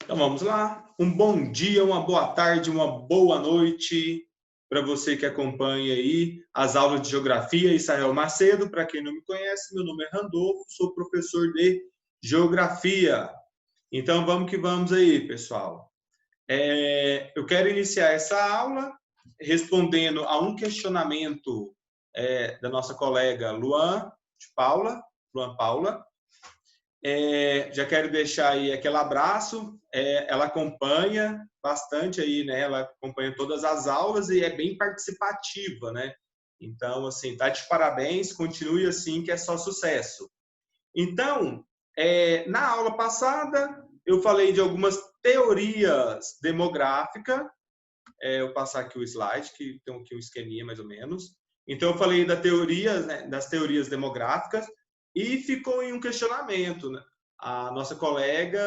Então vamos lá. Um bom dia, uma boa tarde, uma boa noite para você que acompanha aí as aulas de Geografia. Israel Macedo, para quem não me conhece, meu nome é Randolfo, sou professor de Geografia. Então vamos que vamos aí, pessoal. Eu quero iniciar essa aula respondendo a um questionamento da nossa colega Luan Paula. Já quero deixar aí aquele abraço. Ela acompanha bastante aí, né? Ela acompanha todas as aulas e é bem participativa, né? Então, assim, tá de parabéns, continue assim, que é só sucesso. Então, na aula passada, eu falei de algumas teorias demográficas. Eu vou passar aqui o slide, que tem aqui um esqueminha mais ou menos. Então, eu falei da teoria, né, das teorias demográficas e ficou em um questionamento, né? A nossa colega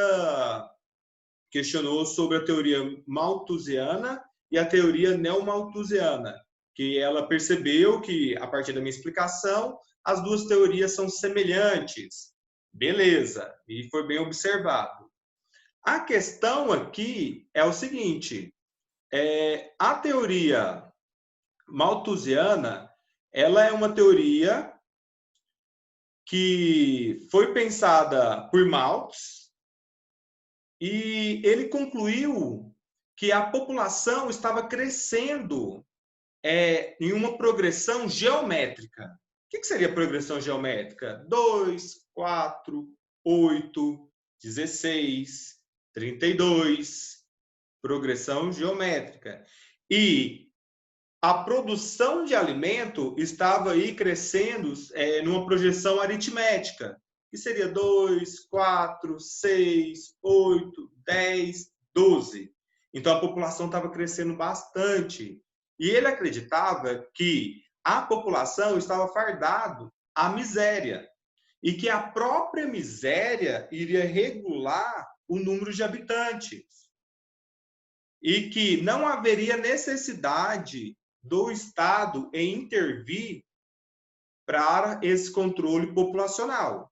questionou sobre a teoria malthusiana e a teoria neomalthusiana, que ela percebeu que, a partir da minha explicação, as duas teorias são semelhantes. Beleza, e foi bem observado. A questão aqui é o seguinte: a teoria malthusiana, ela é uma teoria que foi pensada por Malthus e ele concluiu que a população estava crescendo em uma progressão geométrica. O que seria progressão geométrica? 2, 4, 8, 16, 32. Progressão geométrica. E a produção de alimento estava aí crescendo numa projeção aritmética, que seria 2, 4, 6, 8, 10, 12. Então a população estava crescendo bastante. E ele acreditava que a população estava fardado à miséria e que a própria miséria iria regular o número de habitantes e que não haveria necessidade do Estado em intervir para esse controle populacional.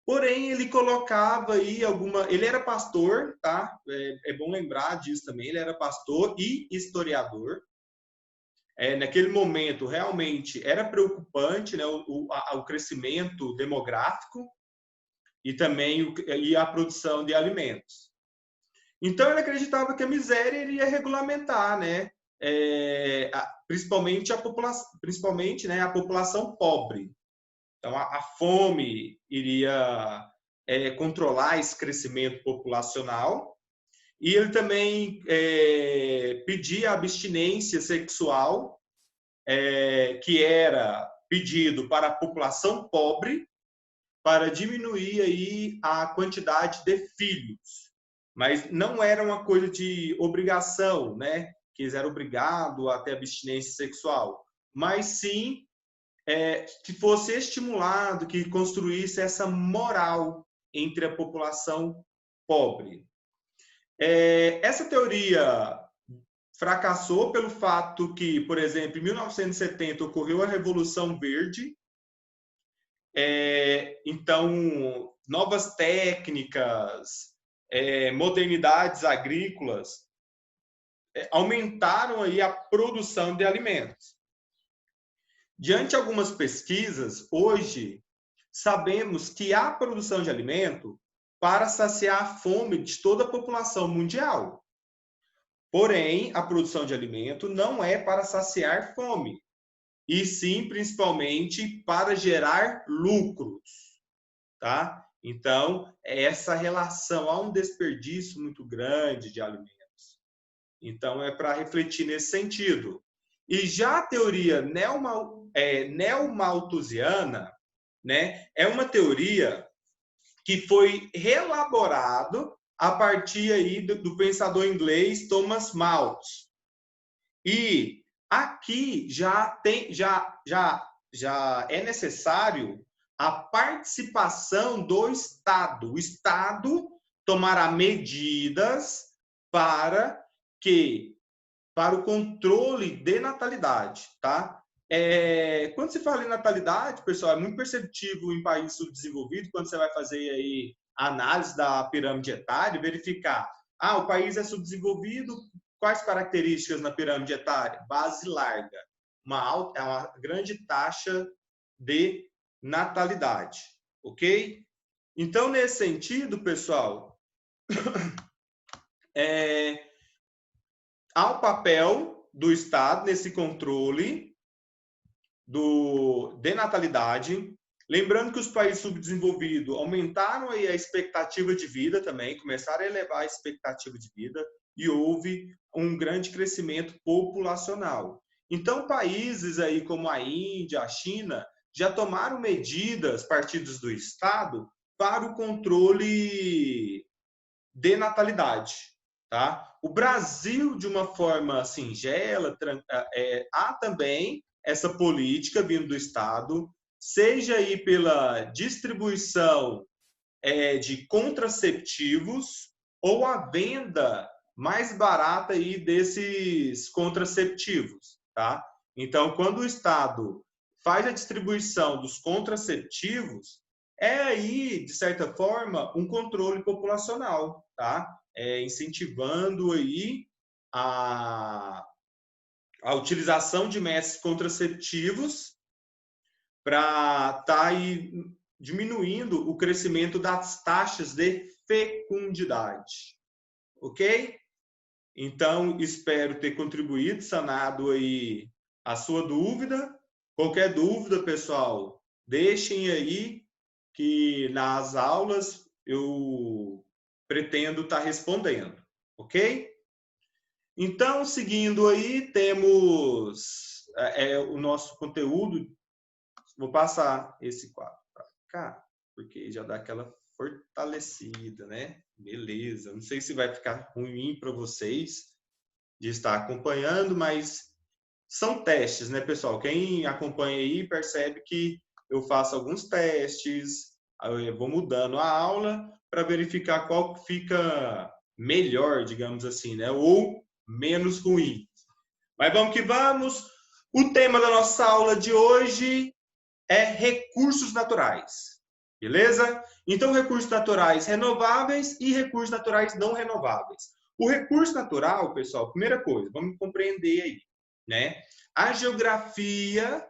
Porém, ele colocava aí alguma. Ele era pastor, tá? É bom lembrar disso também. Ele era pastor e historiador. Naquele momento, realmente era preocupante, né, o crescimento demográfico e também a produção de alimentos. Então, ele acreditava que a miséria iria regulamentar, né? Principalmente, né, a população pobre. Então, a fome iria controlar esse crescimento populacional. E ele também pedia abstinência sexual, que era pedido para a população pobre, para diminuir aí a quantidade de filhos. Mas não era uma coisa de obrigação, né? Que eles eram obrigados a ter abstinência sexual. Mas sim que fosse estimulado, que construísse essa moral entre a população pobre. Essa teoria fracassou pelo fato que, por exemplo, em 1970 ocorreu a Revolução Verde. Então, novas técnicas, modernidades agrícolas aumentaram aí a produção de alimentos. Diante de algumas pesquisas, hoje, sabemos que há produção de alimento para saciar a fome de toda a população mundial. Porém, a produção de alimento não é para saciar fome, e sim, principalmente, para gerar lucros, tá? Então, essa relação, há um desperdício muito grande de alimentos. Então, é para refletir nesse sentido. E já a teoria neomalthusiana, né, é uma teoria que foi reelaborado a partir aí do pensador inglês Thomas Malthus. E aqui já é necessário a participação do Estado. O Estado tomará medidas para o controle de natalidade, tá? Quando se fala em natalidade, pessoal, é muito perceptível em países subdesenvolvidos, quando você vai fazer aí a análise da pirâmide etária, verificar o país é subdesenvolvido, quais características na pirâmide etária? Base larga, uma grande taxa de natalidade, ok? Então, nesse sentido, pessoal, há o papel do Estado nesse controle de natalidade. Lembrando que os países subdesenvolvidos aumentaram aí a expectativa de vida também, começaram a elevar a expectativa de vida e houve um grande crescimento populacional. Então, países aí como a Índia, a China, já tomaram medidas partidas do Estado para o controle de natalidade, tá? O Brasil, de uma forma singela, há também essa política vindo do Estado, seja aí pela distribuição de contraceptivos ou a venda mais barata aí desses contraceptivos, tá? Então, quando o Estado faz a distribuição dos contraceptivos, é aí, de certa forma, um controle populacional, tá? Incentivando aí a utilização de métodos contraceptivos para estar aí diminuindo o crescimento das taxas de fecundidade, ok? Então, espero ter contribuído, sanado aí a sua dúvida. Qualquer dúvida, pessoal, deixem aí que nas aulas eu pretendo estar respondendo, ok? Então, seguindo aí, temos o nosso conteúdo. Vou passar esse quadro para cá, porque já dá aquela fortalecida, né? Beleza. Não sei se vai ficar ruim para vocês de estar acompanhando, mas são testes, né, pessoal? Quem acompanha aí percebe que eu faço alguns testes, eu vou mudando a aula para verificar qual fica melhor, digamos assim, né? Ou menos ruim. Mas vamos que vamos. O tema da nossa aula de hoje é recursos naturais, beleza? Então, recursos naturais renováveis e recursos naturais não renováveis. O recurso natural, pessoal, primeira coisa, vamos compreender aí, né? A geografia,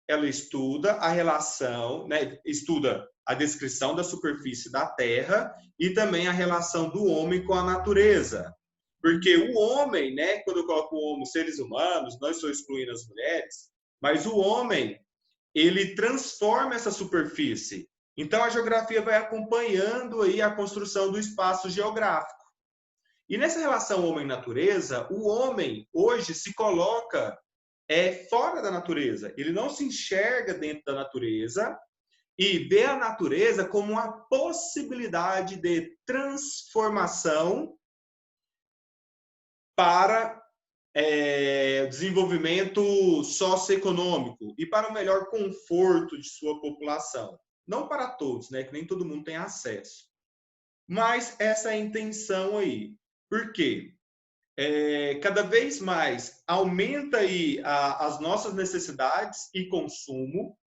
ela estuda a relação, né? Estuda a descrição da superfície da Terra e também a relação do homem com a natureza. Porque o homem, né? Quando eu coloco o homem, seres humanos, não estou excluindo as mulheres, mas o homem, ele transforma essa superfície. Então, a geografia vai acompanhando aí a construção do espaço geográfico. E nessa relação homem-natureza, o homem hoje se coloca fora da natureza. Ele não se enxerga dentro da natureza e vê a natureza como uma possibilidade de transformação para desenvolvimento socioeconômico e para o melhor conforto de sua população. Não para todos, né? Que nem todo mundo tem acesso. Mas essa é a intenção aí. Por quê? Cada vez mais aumenta aí as nossas necessidades e consumo,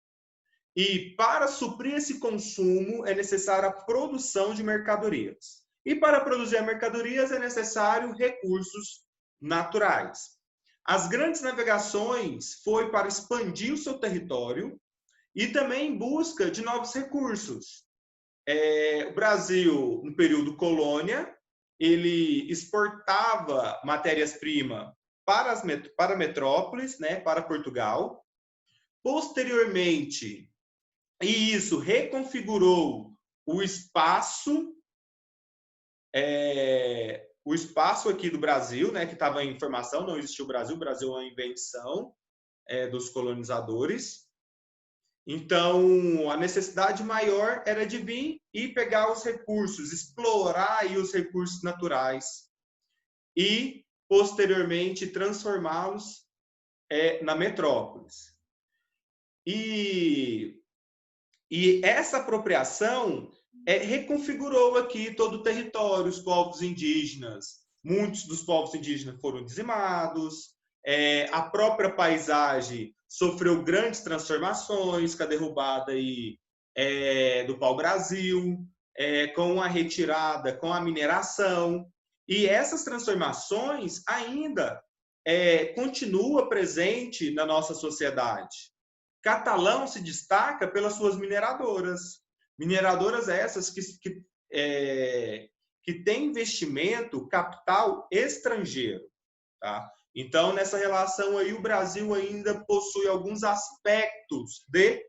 e para suprir esse consumo é necessária a produção de mercadorias. E para produzir mercadorias é necessário recursos naturais. As grandes navegações foi para expandir o seu território e também em busca de novos recursos. O Brasil, no período colônia, ele exportava matérias-primas para metrópoles, né, para Portugal. Posteriormente, e isso reconfigurou o espaço aqui do Brasil, né, que estava em formação, não existia o Brasil é uma invenção dos colonizadores. Então, a necessidade maior era de vir e pegar os recursos, explorar aí os recursos naturais e, posteriormente, transformá-los na metrópolis. E essa apropriação reconfigurou aqui todo o território, os povos indígenas. Muitos dos povos indígenas foram dizimados, a própria paisagem sofreu grandes transformações com a derrubada aí, do pau-brasil, com a retirada, com a mineração. E essas transformações ainda continua presente na nossa sociedade. Catalão se destaca pelas suas mineradoras. Mineradoras essas que têm investimento, capital estrangeiro. Tá? Então, nessa relação aí, o Brasil ainda possui alguns aspectos de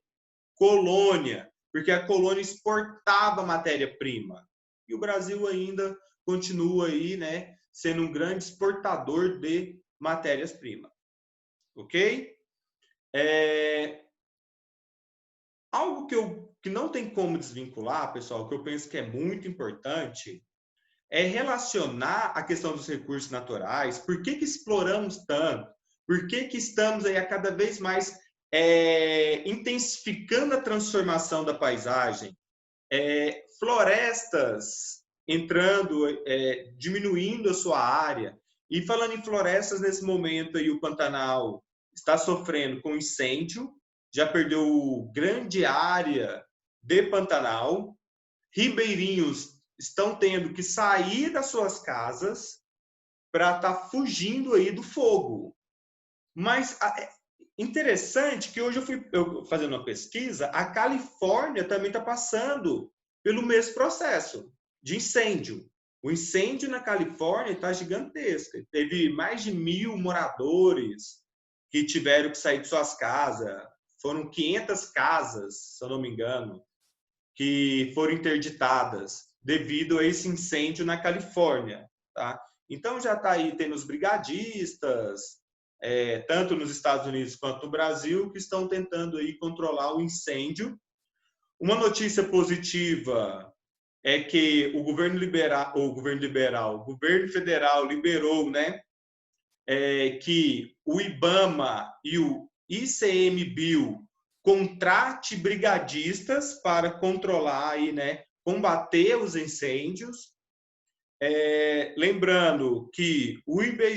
colônia, porque a colônia exportava matéria-prima. E o Brasil ainda continua aí, né, sendo um grande exportador de matérias-primas. Ok? Algo que não tem como desvincular, pessoal, que eu penso que é muito importante, é relacionar a questão dos recursos naturais. Por que exploramos tanto? Por que estamos aí a cada vez mais intensificando a transformação da paisagem? Florestas entrando, diminuindo a sua área. E falando em florestas, nesse momento aí o Pantanal está sofrendo com incêndio, já perdeu grande área de Pantanal. Ribeirinhos estão tendo que sair das suas casas para estar fugindo aí do fogo. Mas interessante que hoje eu fazendo uma pesquisa, a Califórnia também está passando pelo mesmo processo de incêndio. O incêndio na Califórnia está gigantesco. Teve mais de 1.000 moradores que tiveram que sair de suas casas. Foram 500 casas, se eu não me engano, que foram interditadas devido a esse incêndio na Califórnia. Tá? Então já está aí tendo os brigadistas, tanto nos Estados Unidos quanto no Brasil, que estão tentando aí controlar o incêndio. Uma notícia positiva é que o governo federal liberou, né, que o IBAMA e o ICMBio contrate brigadistas para controlar aí, né, combater os incêndios. Lembrando que o IBAMA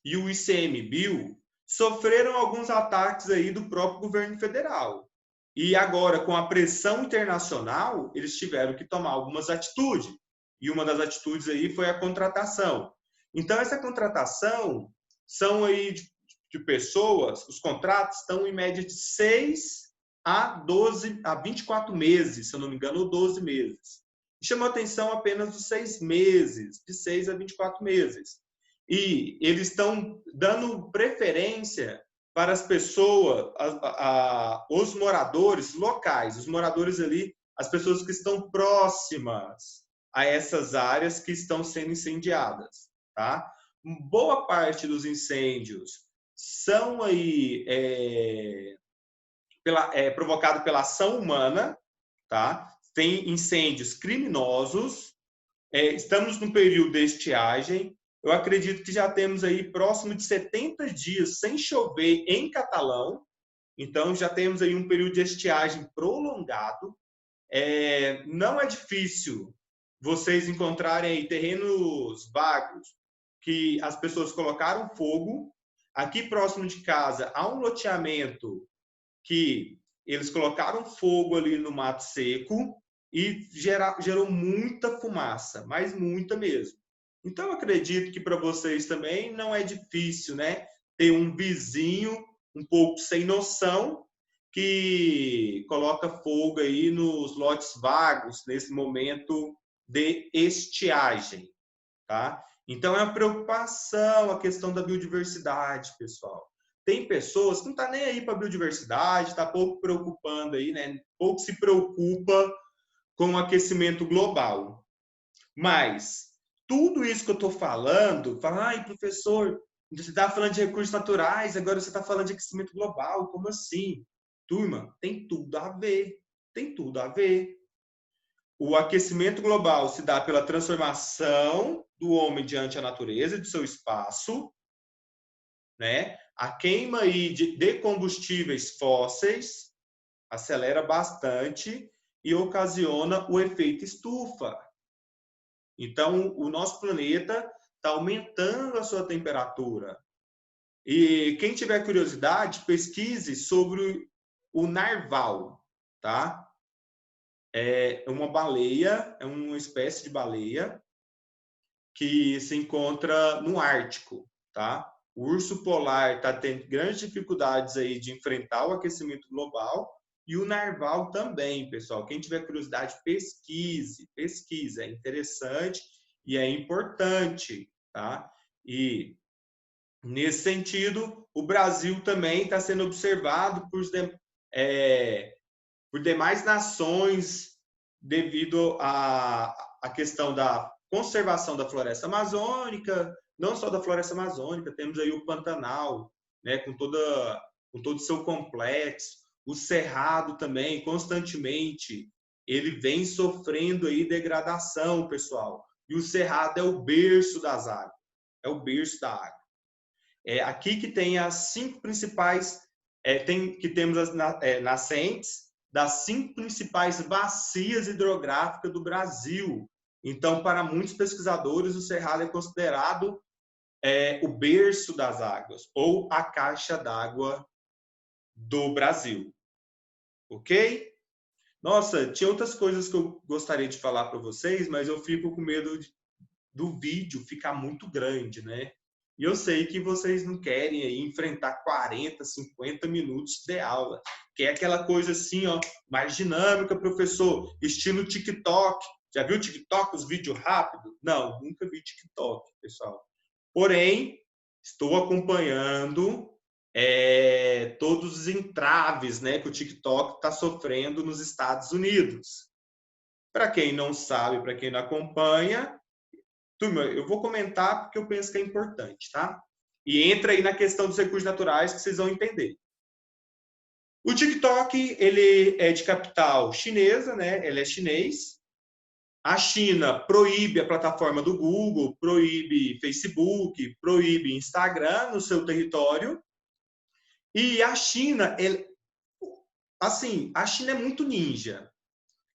e o ICMBio sofreram alguns ataques aí do próprio governo federal. E agora, com a pressão internacional, eles tiveram que tomar algumas atitudes. E uma das atitudes aí foi a contratação. Então, essa contratação são aí de pessoas, os contratos estão em média de 6 a 24 meses, se eu não me engano, ou 12 meses. Chamou atenção apenas os 6 meses, de 6 a 24 meses. E eles estão dando preferência para as pessoas, os moradores locais, os moradores ali, as pessoas que estão próximas a essas áreas que estão sendo incendiadas, tá? Boa parte dos incêndios são aí provocados pela ação humana, tá? Tem incêndios criminosos. Estamos num período de estiagem. Eu acredito que já temos aí próximo de 70 dias sem chover em Catalão. Então, já temos aí um período de estiagem prolongado. Não é difícil vocês encontrarem aí terrenos vagos que as pessoas colocaram fogo. Aqui próximo de casa há um loteamento que eles colocaram fogo ali no mato seco e gerou muita fumaça, mas muita mesmo. Então, eu acredito que para vocês também não é difícil, né? Ter um vizinho um pouco sem noção que coloca fogo aí nos lotes vagos nesse momento de estiagem, tá? Então, é uma preocupação a questão da biodiversidade, pessoal. Tem pessoas que não estão nem aí para a biodiversidade, está pouco preocupando aí, né? Pouco se preocupa com o aquecimento global. Mas tudo isso que eu estou falando, ai, professor, você está falando de recursos naturais, agora você está falando de aquecimento global, como assim? Turma, tem tudo a ver, tem tudo a ver. O aquecimento global se dá pela transformação do homem diante a natureza, de seu espaço, né? A queima aí de combustíveis fósseis acelera bastante e ocasiona o efeito estufa. Então, o nosso planeta está aumentando a sua temperatura. E quem tiver curiosidade, pesquise sobre o narval, tá? é uma baleia, é uma espécie de baleia que se encontra no Ártico, tá? O urso polar está tendo grandes dificuldades aí de enfrentar o aquecimento global e o narval também, pessoal. Quem tiver curiosidade, pesquise, é interessante e é importante, tá? E nesse sentido, o Brasil também está sendo observado por demais nações devido à questão da conservação da floresta amazônica, não só da floresta amazônica, temos aí o Pantanal, né, com todo o seu complexo, o Cerrado também, constantemente, ele vem sofrendo aí degradação, pessoal. E o Cerrado é o berço das águas, é o berço da água. É aqui que tem as 5 principais, temos as nascentes das 5 principais bacias hidrográficas do Brasil. Então, para muitos pesquisadores, o Cerrado é considerado o berço das águas, ou a caixa d'água do Brasil. Ok? Nossa, tinha outras coisas que eu gostaria de falar para vocês, mas eu fico com medo do vídeo ficar muito grande, né? E eu sei que vocês não querem aí enfrentar 40, 50 minutos de aula, que é aquela coisa assim, ó, mais dinâmica, professor, estilo TikTok. Já viu TikTok, os vídeos rápidos? Não, nunca vi TikTok, pessoal. Porém, estou acompanhando todos os entraves, né, que o TikTok está sofrendo nos Estados Unidos. Para quem não sabe, para quem não acompanha, turma, eu vou comentar porque eu penso que é importante, tá? E entra aí na questão dos recursos naturais que vocês vão entender. O TikTok, ele é de capital chinesa, né? Ele é chinês. A China proíbe a plataforma do Google, proíbe Facebook, proíbe Instagram no seu território. E a China, assim, a China é muito ninja.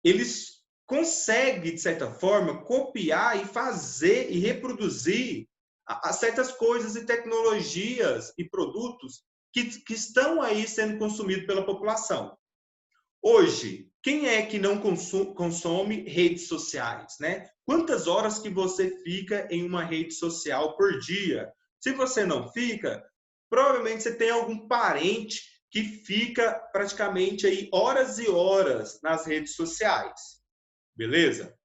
Eles conseguem, de certa forma, copiar e fazer e reproduzir certas coisas e tecnologias e produtos que estão aí sendo consumidos pela população. Hoje, quem é que não consome redes sociais, né? Quantas horas que você fica em uma rede social por dia? Se você não fica, provavelmente você tem algum parente que fica praticamente aí horas e horas nas redes sociais. Beleza?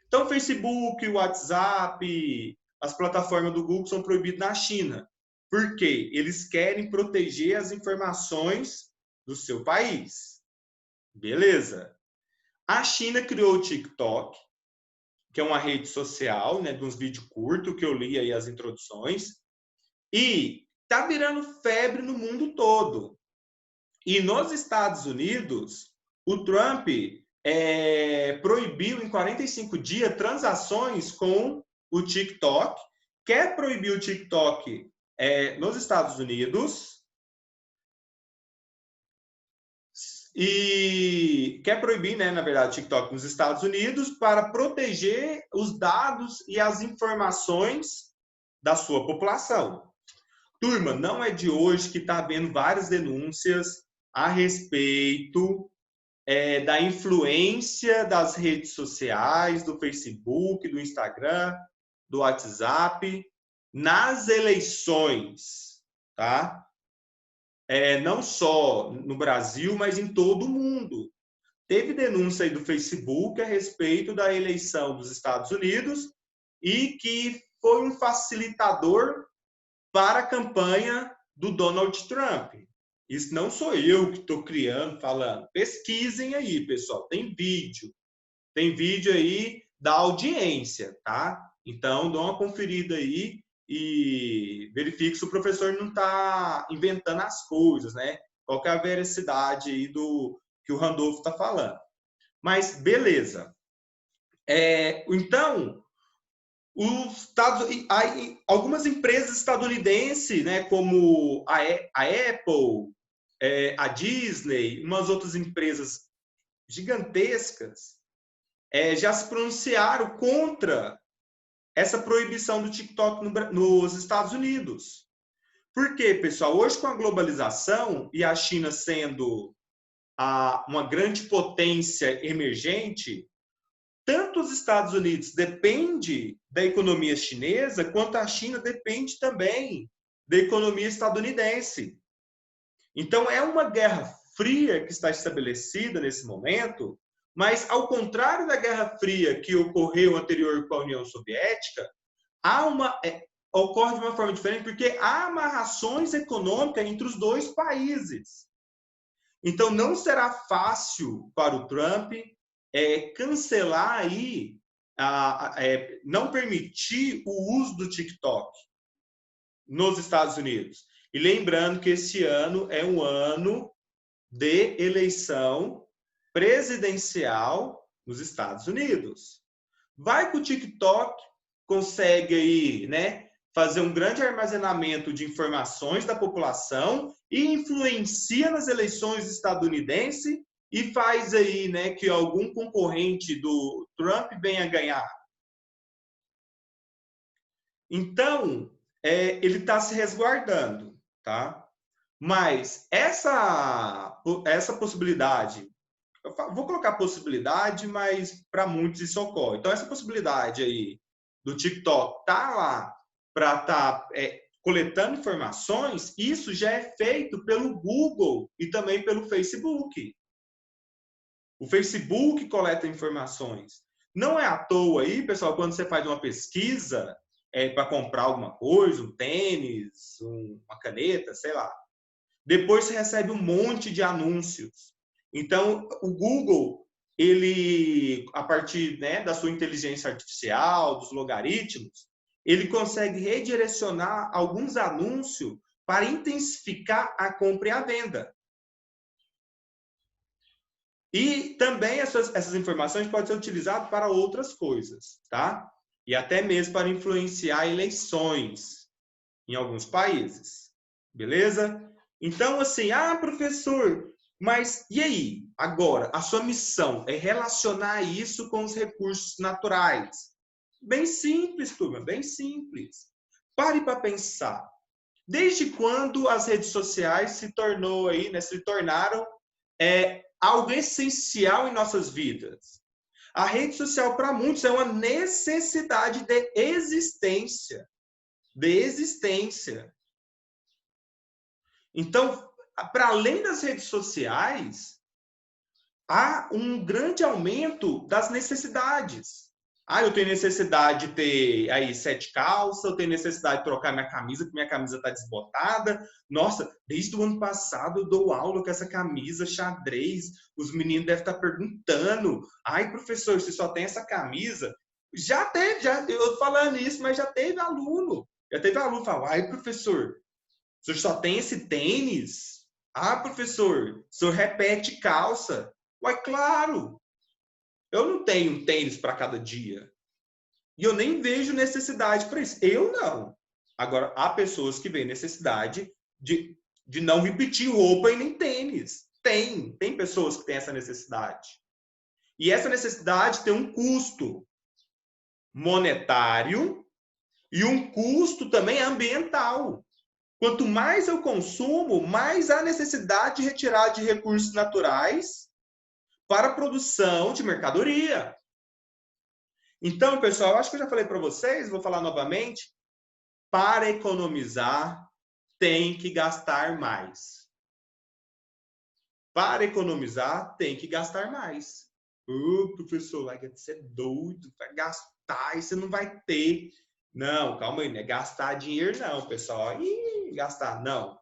Então, Facebook, WhatsApp, as plataformas do Google são proibidas na China. Por quê? Eles querem proteger as informações do seu país. Beleza? A China criou o TikTok, que é uma rede social, né, de uns vídeos curtos, que eu li aí as introduções, e tá virando febre no mundo todo. E nos Estados Unidos, o Trump proibiu em 45 dias transações com o TikTok, quer proibir o TikTok nos Estados Unidos e quer proibir, né, na verdade, o TikTok nos Estados Unidos para proteger os dados e as informações da sua população. Turma, não é de hoje que está havendo várias denúncias a respeito da influência das redes sociais, do Facebook, do Instagram, do WhatsApp, nas eleições, tá? Não só no Brasil, mas em todo o mundo. Teve denúncia aí do Facebook a respeito da eleição dos Estados Unidos e que foi um facilitador para a campanha do Donald Trump. Isso não sou eu que estou criando, falando. Pesquisem aí, pessoal. Tem vídeo aí da audiência, tá? Então, dá uma conferida aí e verifique se o professor não está inventando as coisas, né? Qual que é a veracidade aí do que o Randolfo está falando. Mas, beleza. Então, algumas empresas estadunidenses, né, como a Apple, a Disney, umas outras empresas gigantescas, já se pronunciaram contra essa proibição do TikTok nos Estados Unidos. Por quê, pessoal? Hoje, com a globalização e a China sendo uma grande potência emergente, tanto os Estados Unidos depende da economia chinesa, quanto a China depende também da economia estadunidense. Então, é uma guerra fria que está estabelecida nesse momento, mas, ao contrário da Guerra Fria que ocorreu anterior com a União Soviética, ocorre de uma forma diferente porque há amarrações econômicas entre os dois países. Então, não será fácil para o Trump cancelar aí, não permitir o uso do TikTok nos Estados Unidos. E lembrando que esse ano é um ano de eleição presidencial nos Estados Unidos. Vai que o TikTok consegue aí, né, fazer um grande armazenamento de informações da população e influencia nas eleições estadunidenses e faz aí, né, que algum concorrente do Trump venha ganhar. Então, ele está se resguardando, tá? Mas essa possibilidade, vou colocar possibilidade, mas para muitos isso ocorre. Então, essa possibilidade aí do TikTok tá lá para estar coletando informações, isso já é feito pelo Google e também pelo Facebook. O Facebook coleta informações. Não é à toa aí, pessoal, quando você faz uma pesquisa para comprar alguma coisa, um tênis, uma caneta, sei lá. Depois você recebe um monte de anúncios. Então, o Google, ele, a partir, né, da sua inteligência artificial, dos logaritmos, ele consegue redirecionar alguns anúncios para intensificar a compra e a venda. E também essas informações podem ser utilizadas para outras coisas, tá? E até mesmo para influenciar eleições em alguns países. Beleza? Então, assim, professor, mas e aí? Agora, a sua missão é relacionar isso com os recursos naturais. Bem simples, turma, bem simples. Pare para pensar. Desde quando as redes sociais se tornaram algo essencial em nossas vidas? A rede social, para muitos, é uma necessidade de existência. De existência. Então, para além das redes sociais, há um grande aumento das necessidades. Eu tenho necessidade de ter aí 7 calças, eu tenho necessidade de trocar minha camisa, porque minha camisa está desbotada. Nossa, desde o ano passado eu dou aula com essa camisa xadrez. Os meninos devem estar perguntando: professor, você só tem essa camisa? Já teve, eu falando isso, mas já teve aluno. Já teve aluno falar: professor, o senhor só tem esse tênis? Professor, o senhor repete calça. Ué, claro, eu não tenho um tênis para cada dia. E eu nem vejo necessidade para isso. Eu não. Agora, há pessoas que veem necessidade de não repetir roupa e nem tênis. Tem pessoas que têm essa necessidade. E essa necessidade tem um custo monetário e um custo também ambiental. Quanto mais eu consumo, mais há necessidade de retirar de recursos naturais para a produção de mercadoria. Então, pessoal, acho que eu já falei para vocês, vou falar novamente, para economizar, tem que gastar mais. Para economizar, tem que gastar mais. Professor, você é doido, vai gastar e você não vai ter. Não, calma aí, não é gastar dinheiro não, pessoal. Gastar, não.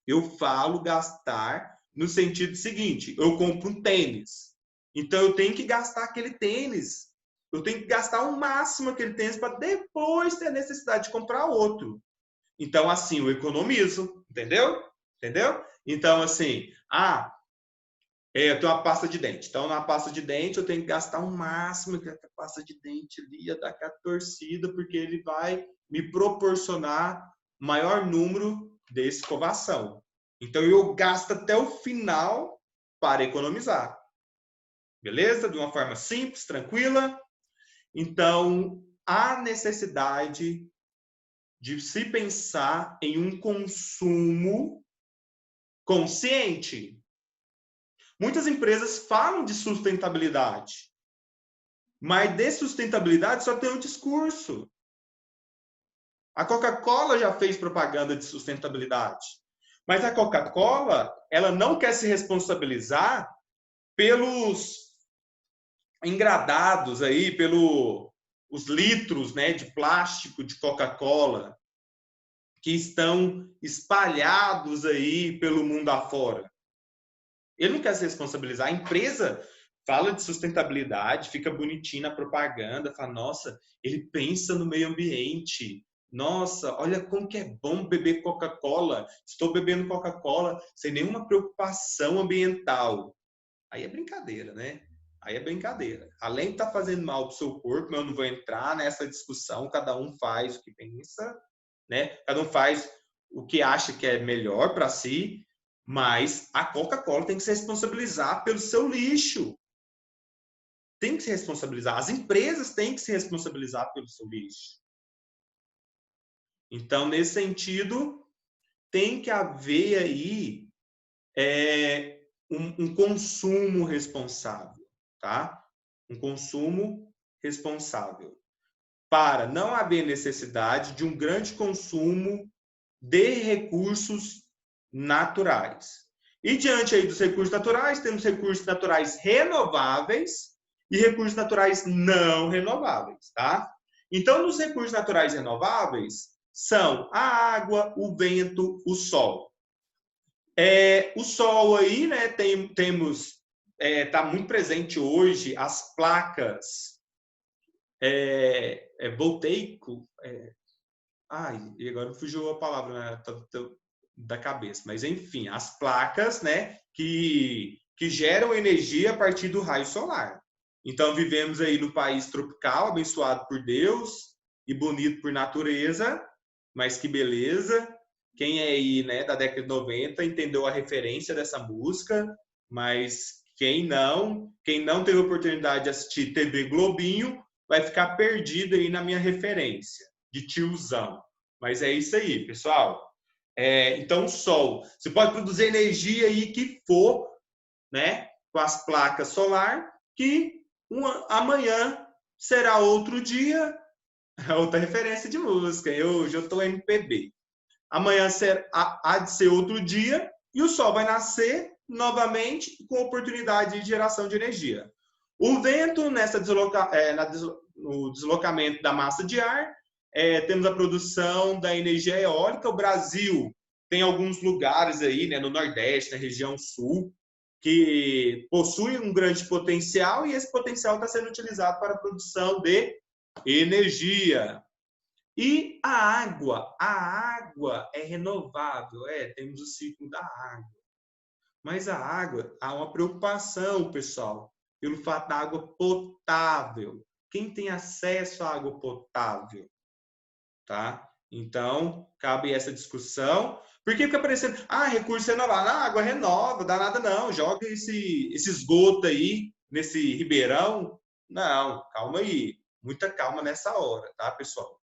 Eu falo gastar no sentido seguinte, eu compro um tênis. Então, eu tenho que gastar aquele tênis. Eu tenho que gastar o máximo aquele tênis para depois ter a necessidade de comprar outro. Então, assim, eu economizo. Entendeu? Entendeu? Então, assim, eu tenho uma pasta de dente. Então, na pasta de dente, eu tenho que gastar o máximo que a pasta de dente ali, ia dar aquela torcida, porque ele vai me proporcionar maior número de escovação. Então, eu gasto até o final para economizar. Beleza? De uma forma simples, tranquila. Então, há necessidade de se pensar em um consumo consciente. Muitas empresas falam de sustentabilidade, mas de sustentabilidade só tem um discurso. A Coca-Cola já fez propaganda de sustentabilidade, mas a Coca-Cola, ela não quer se responsabilizar pelos engradados aí, os litros, né, de plástico de Coca-Cola que estão espalhados aí pelo mundo afora. Ele não quer se responsabilizar. A empresa fala de sustentabilidade, fica bonitinho na propaganda, fala, nossa, ele pensa no meio ambiente. Nossa, olha como que é bom beber Coca-Cola. Estou bebendo Coca-Cola sem nenhuma preocupação ambiental. Aí é brincadeira, né? Aí é brincadeira. Além de estar fazendo mal para o seu corpo, eu não vou entrar nessa discussão, cada um faz o que pensa, né? Cada um faz o que acha que é melhor para si, mas a Coca-Cola tem que se responsabilizar pelo seu lixo. Tem que se responsabilizar. As empresas têm que se responsabilizar pelo seu lixo. Então, nesse sentido, tem que haver aí um consumo responsável, tá? Um consumo responsável. Para não haver necessidade de um grande consumo de recursos naturais. E diante aí dos recursos naturais, temos recursos naturais renováveis e recursos naturais não renováveis, tá? Então, nos recursos naturais renováveis são a água, o vento, o sol. O sol aí, né, temos, tá muito presente hoje as placas voltaico, e agora fugiu a palavra, né, da cabeça, mas enfim, as placas, né, que geram energia a partir do raio solar. Então, vivemos aí no país tropical, abençoado por Deus e bonito por natureza, mas que beleza. Quem é aí, né, da década de 90 entendeu a referência dessa música, mas quem não teve oportunidade de assistir TV Globinho, vai ficar perdido aí na minha referência de tiozão. Mas é isso aí, pessoal. Então, o sol. Você pode produzir energia aí que for, né, com as placas solar, que amanhã será outro dia. Outra referência de música. Hoje eu estou MPB. Amanhã há de ser outro dia e o sol vai nascer novamente com oportunidade de geração de energia. O vento, no deslocamento da massa de ar, temos a produção da energia eólica. O Brasil tem alguns lugares aí, né, no Nordeste, na região Sul, que possuem um grande potencial e esse potencial está sendo utilizado para a produção de energia. E a água é renovável, temos o ciclo da água. Mas a água, há uma preocupação, pessoal, pelo fato da água potável. Quem tem acesso à água potável? Tá? Então, cabe essa discussão. Por que fica aparecendo, recurso renovável? A água renova, dá nada não, joga esse esgoto aí, nesse ribeirão. Não, calma aí. Muita calma nessa hora, tá, pessoal?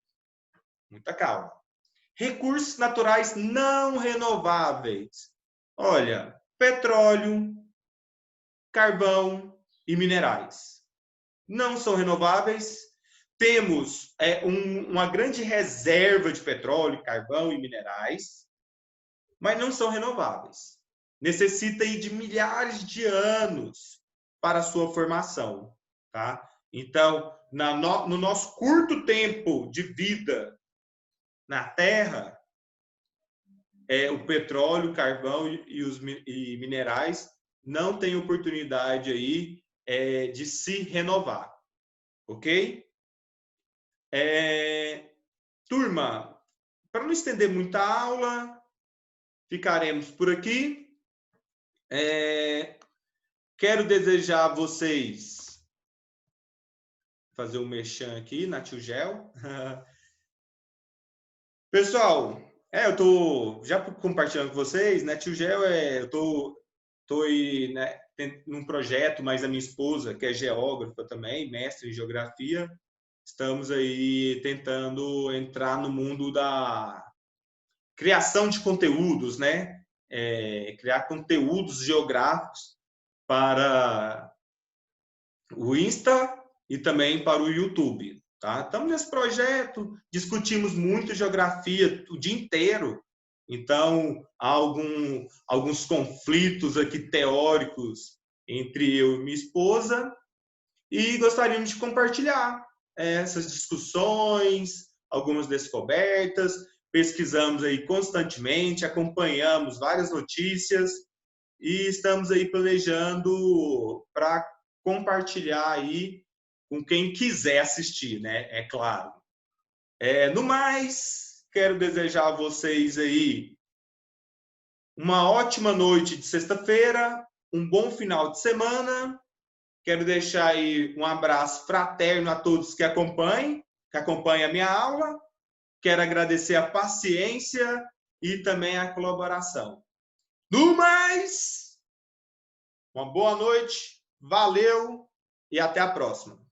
Muita calma. Recursos naturais não renováveis. Olha, petróleo, carvão e minerais. Não são renováveis. Temos uma grande reserva de petróleo, carvão e minerais, mas não são renováveis. Necessita aí de milhares de anos para a sua formação. Tá? Então, no nosso curto tempo de vida na Terra, o petróleo, o carvão e minerais não têm oportunidade aí de se renovar, ok? Turma, para não estender muita aula, ficaremos por aqui. Quero desejar a vocês, fazer um merchan aqui na Tio Gel. Pessoal, eu estou já compartilhando com vocês, né? Tio Gel eu estou aí, né, num projeto, mas a minha esposa, que é geógrafa também, mestre em geografia, estamos aí tentando entrar no mundo da criação de conteúdos, né? Criar conteúdos geográficos para o Insta e também para o YouTube. Tá? Estamos nesse projeto, discutimos muito geografia o dia inteiro, então há alguns conflitos aqui teóricos entre eu e minha esposa, e gostaríamos de compartilhar essas discussões, algumas descobertas, pesquisamos aí constantemente, acompanhamos várias notícias e estamos aí planejando para compartilhar aí com quem quiser assistir, né? É claro. No mais, quero desejar a vocês aí uma ótima noite de sexta-feira, um bom final de semana. Quero deixar aí um abraço fraterno a todos que acompanham a minha aula. Quero agradecer a paciência e também a colaboração. No mais, uma boa noite, valeu e até a próxima.